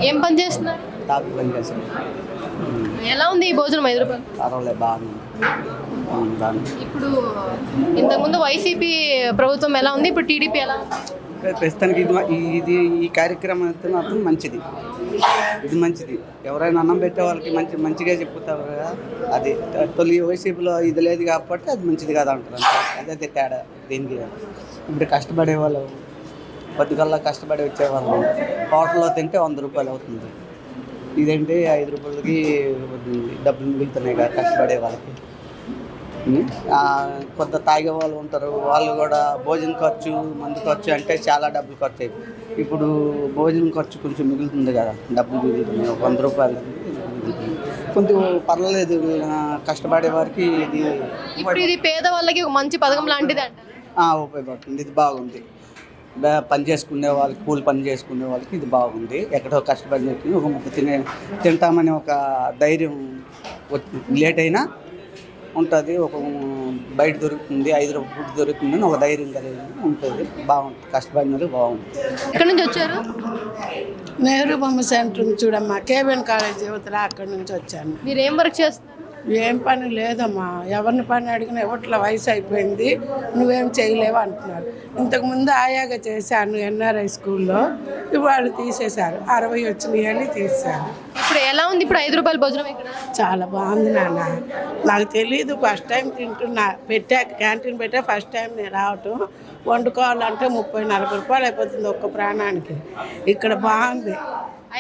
ఏం పని చేస్తున్నారు? టాపీ పని చేస్తాను. ఎలా ఉంది ఈ భోజనం 5 రూపాయలు? పర్వాలేదు, బాగుంది. ఇప్పుడు ఇంతకుముందు వైసీపీ ప్రభుత్వం ఎలా ఉంది, ఇప్పుడు టీడీపీ ఎలా ఉంది? ప్రస్తుతానికి ఈ కార్యక్రమం అయితే మాత్రం మంచిది. ఇది మంచిది. ఎవరైనా అన్నం పెట్టే వాళ్ళకి మంచిగా చెప్పుతారు కదా. అది తొలి వైసీపీలో ఇది లేదు కాబట్టి అది మంచిది కదా అంటారు. అదే తేడా దీనికి. ఇప్పుడు కష్టపడే వాళ్ళు పొద్దుగల్లా కష్టపడి వచ్చేవాళ్ళు హోటల్లో తింటే 100 రూపాయలు అవుతుంది. ఇదేంటి 5 రూపాయలకి డబ్బులు మిగులుతున్నాయి కదా కష్టపడే వాళ్ళకి. కొంత తాగే వాళ్ళు ఉంటారు, వాళ్ళు కూడా భోజనం ఖర్చు మందు ఖర్చు అంటే చాలా డబ్బులు ఖర్చు అవుతుంది. ఇప్పుడు భోజనం ఖర్చు కొంచెం మిగులుతుంది కదా, డబ్బులు మిగులుతున్నాయి. 100 రూపాయలు కొంచెం పర్వాలేదు. కష్టపడే వారికి ఇది పేదవాళ్ళకి ఒక మంచి పథకం లాంటిది అంట. ఉపయోగపడుతుంది. ఇది బాగుంది. పని చేసుకునే వాళ్ళకి, కూలి పని చేసుకునే వాళ్ళకి ఇది బాగుంది. ఎక్కడో కష్టపడి చెప్పి ఒక ముద్ద తింటామని ఒక ధైర్యం లేట్ అయినా ఉంటుంది. ఒక బయట దొరుకుతుంది, 5 రూపాయలు దొరుకుతుందని ఒక ధైర్యం కలిగి ఉంటుంది. బాగుంటుంది. కష్టపడినది బాగుంటుంది. ఎక్కడి నుంచి వచ్చారు? నెహ్రూ బొమ్మ సెంటర్ ఉంది చూడమ్మా, కేబిఎన్ కాలేజ్ యువతల, అక్కడి నుంచి వచ్చాను. మీరు ఏం వర్క్ చేస్తారు? ఏం పని లేదమ్మా, ఎవరిని పని అడిగినా ఎవట్ల వయసు అయిపోయింది, నువ్వేం చేయలేవు అంటున్నారు. ఇంతకుముందు ఆయాగా చేశాను ఎన్ఆర్ఐ స్కూల్లో, వాళ్ళు తీసేశారు. 60 వచ్చినాయి అని తీసేశారు. ఇప్పుడు ఎలా ఉంది ఇప్పుడు 5 రూపాయల భోజనం ఇక్కడ? చాలా బాగుంది నాన్న. నాకు తెలీదు, ఫస్ట్ టైం తింటున్నా. క్యాంటీన్ పెట్టా ఫస్ట్ టైం నేను రావటం. వండుకోవాలంటే 30-40 రూపాయలు అయిపోతుంది ఒక్క ప్రాణానికి. ఇక్కడ బాగుంది.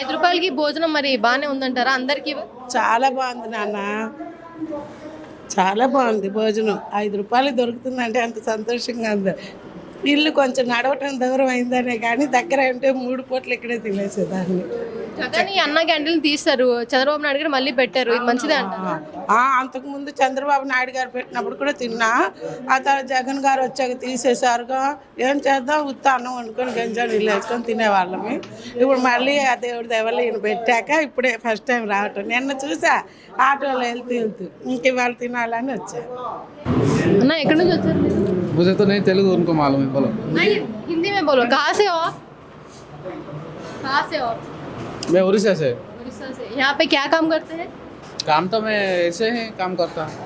5 రూపాయలకి భోజనం మరి బాగానే ఉందంటారా అందరికీ? చాలా బాగుంది నాన్న, చాలా బాగుంది భోజనం. 5 రూపాయలు దొరుకుతుందంటే అంత సంతోషంగా ఉంది. ఇల్లు కొంచెం నడవటం దూరం అయిందనే కానీ దగ్గర అంటే 3 పూటలు ఇక్కడే తినేసేదాన్ని. కానీ అన్న క్యాంటీన్ తీస్తారు, చంద్రబాబు నాయుడు గారు మళ్ళీ పెట్టారు. ఇది మంచిదే అంట. అంతకుముందు చంద్రబాబు నాయుడు గారు పెట్టినప్పుడు కూడా తిన్నా. ఆ తర్వాత జగన్ గారు వచ్చాక తీసేశారుగా. ఏం చేద్దాం, ఉత్త అన్నం వండుకొని గంజా నీళ్ళు వేసుకొని తినేవాళ్ళమి. ఇప్పుడు మళ్ళీ ఆ దేవుడి దేవల్ల ఈయన పెట్టాక ఇప్పుడే ఫస్ట్ టైం రావటం. నిన్న చూసా ఆటోలో వెళ్తూ ఇంక ఇవాళ తినాలని వచ్చా. అన్న ఎక్కడి నుంచి వచ్చారు? मुझे तो नहीं तेलुगु उनको मालूम है, बोलो। नहीं, हिंदी में बोलो। कहाँ से हो आप? कहाँ से हो? मैं उड़ीसा से। उड़ीसा से। यहाँ पे क्या काम करते हैं? काम तो मैं ऐसे ही काम करता हूँ।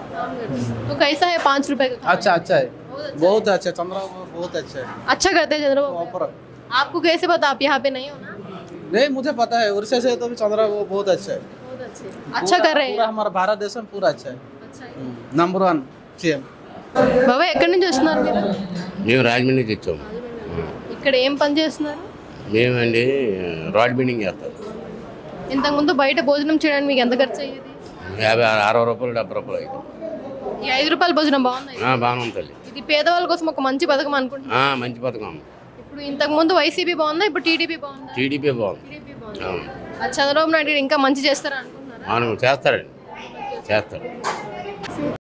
तो कैसा है 5 रुपए का? अच्छा है, बहुत अच्छा। चंद्रबाबू बहुत अच्छा है, अच्छा करते हैं चंद्रबाबू। आपको कैसे पता, आप यहाँ पे नहीं हो ना? नहीं, मुझे पता है। उड़ीसा से तो भी चंद्रबाबू बहुत अच्छा है, बहुत अच्छे, अच्छा कर रहे हैं। पूरा हमारा भारत देश में पूरा अच्छा है, नंबर 1 सीएम। బాబా ఎక్కడి నుంచి వస్తున్నారు మీరు? మేము రాజమండ్రి నుంచి వచ్చాము. ఇక్కడ ఏం పని చేస్తున్నారు? మేమండి రాడ్ బిల్డింగ్ చేస్తాం. ఇంతకుముందు బయట భోజనం చేయడానికి మీకు ఎంత ఖర్చు అయ్యేది? 60 రూపాయలు 70 రూపాయలు అయింది. ఈ 5 రూపాయల భోజనం బాగుంది. బాగానే ఉంటుంది. ఇది పేదవాళ్ళ కోసం ఒక మంచి పథకం అనుకుంటున్నా. మంచి పథకం. ఇప్పుడు ఇంతకుముందు వైసీపీ బాగుందా, ఇప్పుడు టీడీపీ బాగుందా? టీడీపీ బాగుంది. చంద్రబాబు నాయుడు ఇంకా మంచి చేస్తారా అనుకుంటున్నారా? చేస్తారండి, చేస్తారు.